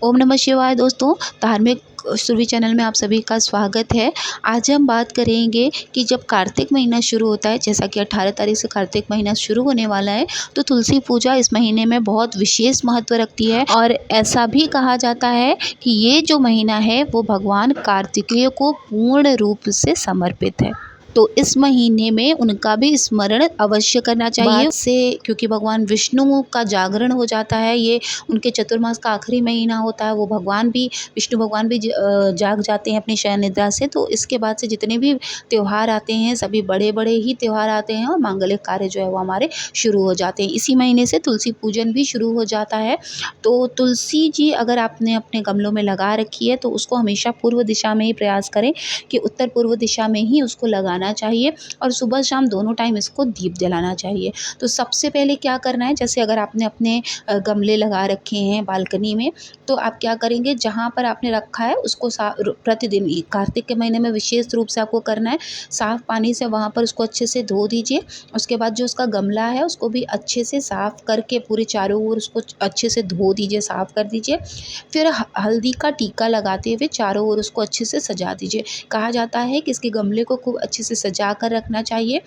ओम नमः शिवाय दोस्तों, धार्मिक सुरभि चैनल में आप सभी का स्वागत है। आज हम बात करेंगे कि जब कार्तिक महीना शुरू होता है, जैसा कि 18 तारीख से कार्तिक महीना शुरू होने वाला है, तो तुलसी पूजा इस महीने में बहुत विशेष महत्व रखती है। और ऐसा भी कहा जाता है कि ये जो महीना है वो भगवान कार्तिकेय को पूर्ण रूप से समर्पित है। तो इस महीने में उनका भी स्मरण अवश्य करना चाहिए से, क्योंकि भगवान विष्णु का जागरण हो जाता है। ये उनके चतुर्मास का आखिरी महीना होता है। वो भगवान भी, विष्णु भगवान भी जाग जाते हैं अपनी शयन निद्रा से। तो इसके बाद से जितने भी त्यौहार आते हैं, सभी बड़े बड़े ही त्यौहार आते हैं और मांगलिक कार्य जो है वो हमारे शुरू हो जाते हैं। इसी महीने से तुलसी पूजन भी शुरू हो जाता है। तो तुलसी जी अगर आपने अपने गमलों में लगा रखी है तो उसको हमेशा पूर्व दिशा में ही प्रयास करें कि उत्तर पूर्व दिशा में ही उसको लगाना चाहिए। और सुबह शाम दोनों टाइम इसको दीप जलाना चाहिए। तो सबसे पहले क्या करना है, जैसे अगर आपने अपने गमले लगा रखे हैं बालकनी में, तो आप क्या करेंगे, जहाँ पर आपने रखा है उसको प्रतिदिन कार्तिक के महीने में विशेष रूप से आपको करना है, साफ पानी से वहाँ पर उसको अच्छे से धो दीजिए। उसके बाद जो उसका गमला है उसको भी अच्छे से साफ करके पूरे चारों ओर उसको अच्छे से धो दीजिए, साफ कर दीजिए। फिर हल्दी का टीका लगाते हुए चारों ओर उसको अच्छे से सजा दीजिए। कहा जाता है कि इसके गमले को खूब अच्छे से सजा कर रखना चाहिए।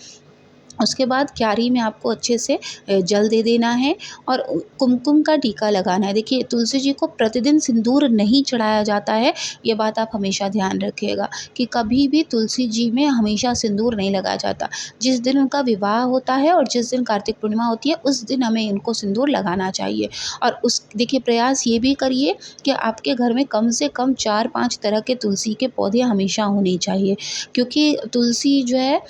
उसके बाद क्यारी में आपको अच्छे से जल दे देना है और कुमकुम का टीका लगाना है। देखिए, तुलसी जी को प्रतिदिन सिंदूर नहीं चढ़ाया जाता है, ये बात आप हमेशा ध्यान रखिएगा कि कभी भी तुलसी जी में हमेशा सिंदूर नहीं लगाया जाता। जिस दिन उनका विवाह होता है और जिस दिन कार्तिक पूर्णिमा होती है, उस दिन हमें इनको सिंदूर लगाना चाहिए। और देखिए, प्रयास ये भी करिए कि आपके घर में कम से कम 4-5 तरह के तुलसी के पौधे हमेशा होने चाहिए, क्योंकि तुलसी जो है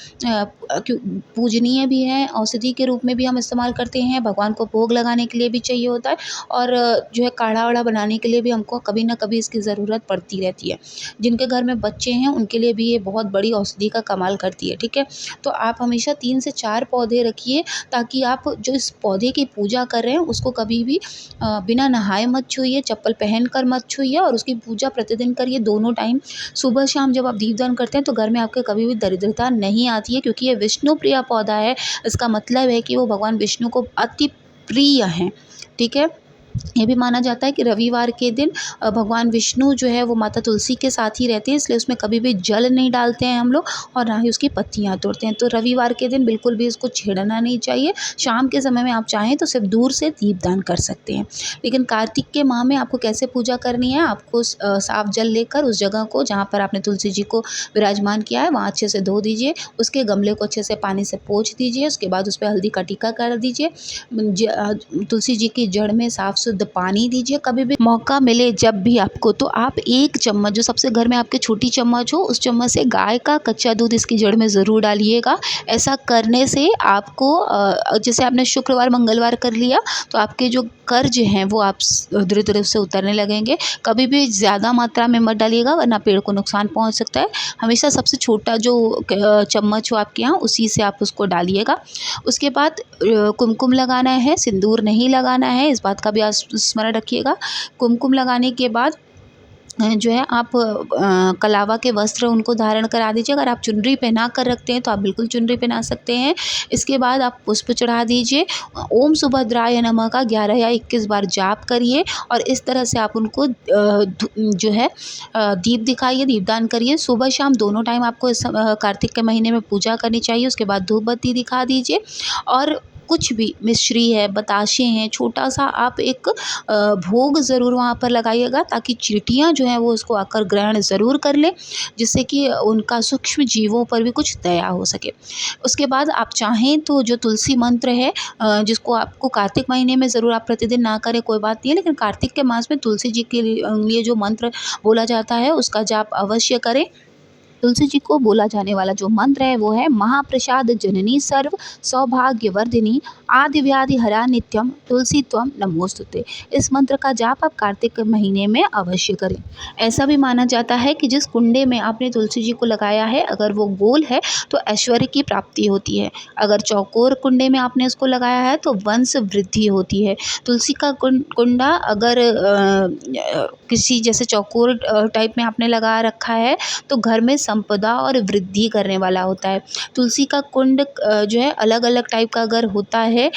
पूजनीय भी है, औषधि के रूप में भी हम इस्तेमाल करते हैं, भगवान को भोग लगाने के लिए भी चाहिए होता है और जो है काढ़ा वाढ़ा बनाने के लिए भी हमको कभी ना कभी इसकी ज़रूरत पड़ती रहती है। जिनके घर में बच्चे हैं उनके लिए भी ये बहुत बड़ी औषधि का कमाल करती है, ठीक है। तो आप हमेशा 3 से 4 पौधे रखिए, ताकि आप जो इस पौधे की पूजा कर रहे हैं उसको कभी भी बिना नहाए मत छूइए, चप्पल पहन कर मत छूइए और उसकी पूजा प्रतिदिन करिए, दोनों टाइम सुबह शाम। जब आप दीपदान करते हैं तो घर में आपके कभी भी दरिद्रता नहीं आती है, क्योंकि ये विष्णु प्रिय पौधा है। इसका मतलब है कि वो भगवान विष्णु को अति प्रिय हैं, ठीक है। ये भी माना जाता है कि रविवार के दिन भगवान विष्णु जो है वो माता तुलसी के साथ ही रहते हैं, इसलिए उसमें कभी भी जल नहीं डालते हैं हम लोग और ना ही उसकी पत्तियां तोड़ते हैं। तो रविवार के दिन बिल्कुल भी इसको छेड़ना नहीं चाहिए। शाम के समय में आप चाहें तो सिर्फ दूर से दीपदान कर सकते हैं। लेकिन कार्तिक के माह में आपको कैसे पूजा करनी है, आपको साफ जल लेकर उस जगह को जहाँ पर आपने तुलसी जी को विराजमान किया है वहाँ अच्छे से धो दीजिए। उसके गमले को अच्छे से पानी से पोंछ दीजिए। उसके बाद उस पर हल्दी का टीका कर दीजिए। तुलसी जी की जड़ में साफ शुद्ध पानी दीजिए। कभी भी मौका मिले जब भी आपको, तो आप 1 चम्मच, जो सबसे घर में आपके छोटी चम्मच हो, उस चम्मच से गाय का कच्चा दूध इसकी जड़ में ज़रूर डालिएगा। ऐसा करने से आपको जैसे आपने शुक्रवार मंगलवार कर लिया तो आपके जो कर्ज हैं वो आप धीरे धीरे उससे उतरने लगेंगे। कभी भी ज़्यादा मात्रा में मत डालिएगा, वरना पेड़ को नुकसान पहुंच सकता है। हमेशा सबसे छोटा जो चम्मच हो आपके यहाँ, उसी से आप उसको डालिएगा। उसके बाद कुमकुम लगाना है, सिंदूर नहीं लगाना है, इस बात का भी स्मरण रखिएगा। कुमकुम लगाने के बाद जो है आप कलावा के वस्त्र उनको धारण करा दीजिए। अगर आप चुनरी पहना कर रखते हैं तो आप बिल्कुल चुनरी पहना सकते हैं। इसके बाद आप पुष्प चढ़ा दीजिए। ओम सुभद्राय नमः का 11 या 21 बार जाप करिए और इस तरह से आप उनको जो है दीप दिखाइए, दीपदान करिए। सुबह शाम दोनों टाइम आपको इस कार्तिक के महीने में पूजा करनी चाहिए। उसके बाद धूप बत्ती दिखा दीजिए और कुछ भी मिश्री है, बताशे हैं, छोटा सा आप एक भोग ज़रूर वहाँ पर लगाइएगा, ताकि चींटियाँ जो हैं वो उसको आकर ग्रहण ज़रूर कर लें, जिससे कि उनका सूक्ष्म जीवों पर भी कुछ दया हो सके। उसके बाद आप चाहें तो जो तुलसी मंत्र है, जिसको आपको कार्तिक महीने में ज़रूर, आप प्रतिदिन ना करें कोई बात नहीं है, लेकिन कार्तिक के मास में तुलसी जी के लिए जो मंत्र बोला जाता है उसका जाप अवश्य करें। तुलसी जी को बोला जाने वाला जो मंत्र है वो है, महाप्रसाद जननी सर्व सौभाग्यवर्धिनी आदि व्याधि हरा नित्यम तुलसी त्वम नमोस्तुते। इस मंत्र का जाप आप कार्तिक के महीने में अवश्य करें। ऐसा भी माना जाता है कि जिस कुंडे में आपने तुलसी जी को लगाया है, अगर वो गोल है तो ऐश्वर्य की प्राप्ति होती है। अगर चौकोर कुंडे में आपने उसको लगाया है तो वंश वृद्धि होती है। तुलसी का कुंडा अगर किसी जैसे चौकोर टाइप में आपने लगा रखा है तो घर में संपदा और वृद्धि करने वाला होता है। तुलसी का कुंड जो है अलग अलग टाइप का अगर होता है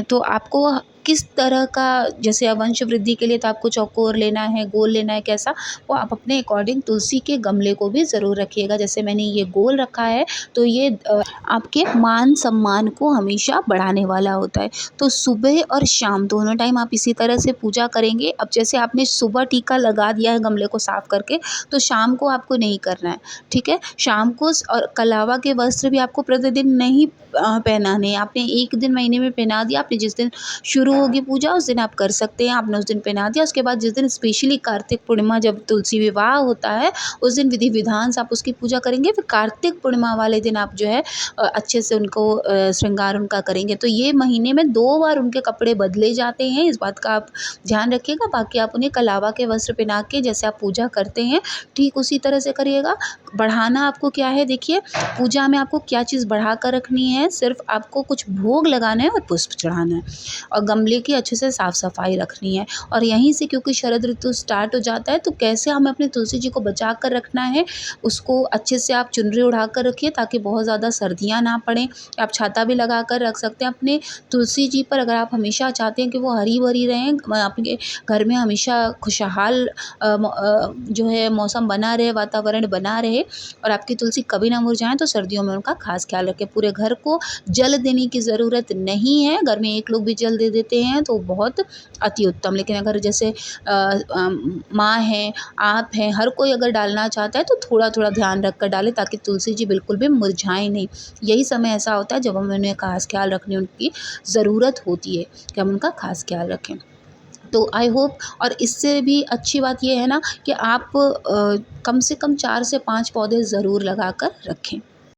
तो आपको किस तरह का, जैसे वंश वृद्धि के लिए तो आपको चौकोर लेना है, गोल लेना है, कैसा, वो आप अपने अकॉर्डिंग तुलसी के गमले को भी ज़रूर रखिएगा। जैसे मैंने ये गोल रखा है तो ये आपके मान सम्मान को हमेशा बढ़ाने वाला होता है। तो सुबह और शाम दोनों टाइम आप इसी तरह से पूजा करेंगे। अब जैसे आपने सुबह टीका लगा दिया है गमले को साफ करके, तो शाम को आपको नहीं करना है, ठीक है? शाम को और कलावा के वस्त्र भी आपको प्रतिदिन नहीं पहनाने हैं। आपने एक दिन महीने में पहना दिया, आपने जिस दिन शुरू होगी पूजा उस दिन आप कर सकते हैं, आपने उस दिन पहना दिया। उसके बाद जिस दिन स्पेशली कार्तिक पूर्णिमा जब तुलसी विवाह होता है, उस दिन विधि विधान से आप उसकी पूजा करेंगे। फिर कार्तिक पूर्णिमा वाले दिन आप जो है अच्छे से उनको श्रृंगार उनका करेंगे। तो ये महीने में 2 बार उनके कपड़े बदले जाते हैं, इस बात का आप ध्यान रखिएगा। बाकी आप उन्हें कलावा के वस्त्र पहना के जैसे आप पूजा करते हैं, ठीक उसी तरह से करिएगा। बढ़ाना आपको क्या है, देखिए पूजा में आपको क्या चीज़ बढ़ा कर रखनी है, सिर्फ आपको कुछ भोग लगाना है और पुष्प चढ़ाना है और गमले की अच्छे से साफ़ सफाई रखनी है। और यहीं से क्योंकि शरद ऋतु स्टार्ट हो जाता है, तो कैसे हमें अपने तुलसी जी को बचा कर रखना है, उसको अच्छे से आप चुनरी उड़ा कर रखिए ताकि बहुत ज़्यादा सर्दियाँ ना पड़ें। आप छाता भी लगा कर रख सकते हैं अपने तुलसी जी पर। अगर आप हमेशा चाहते हैं कि वो हरी भरी रहें, आपके घर में हमेशा खुशहाल जो है मौसम बना रहे, वातावरण बना रहे और आपकी तुलसी कभी ना मुरझाएँ, तो सर्दियों में उनका खास ख्याल रखें। पूरे घर को जल देने की ज़रूरत नहीं है, घर में एक लोग भी जल दे देते हैं तो बहुत अति उत्तम। लेकिन अगर जैसे माँ हैं, आप हैं, हर कोई अगर डालना चाहता है तो थोड़ा-थोड़ा ध्यान रख कर डालें ताकि तुलसी जी बिल्कुल भी मुरझाएँ नहीं। यही समय ऐसा होता है जब हमें उन्हें खास ख्याल रखने उनकी ज़रूरत होती है कि हम उनका खास ख्याल रखें। तो आई होप, और इससे भी अच्छी बात ये है ना कि आप कम से कम 4 से 5 पौधे ज़रूर लगा कर रखें।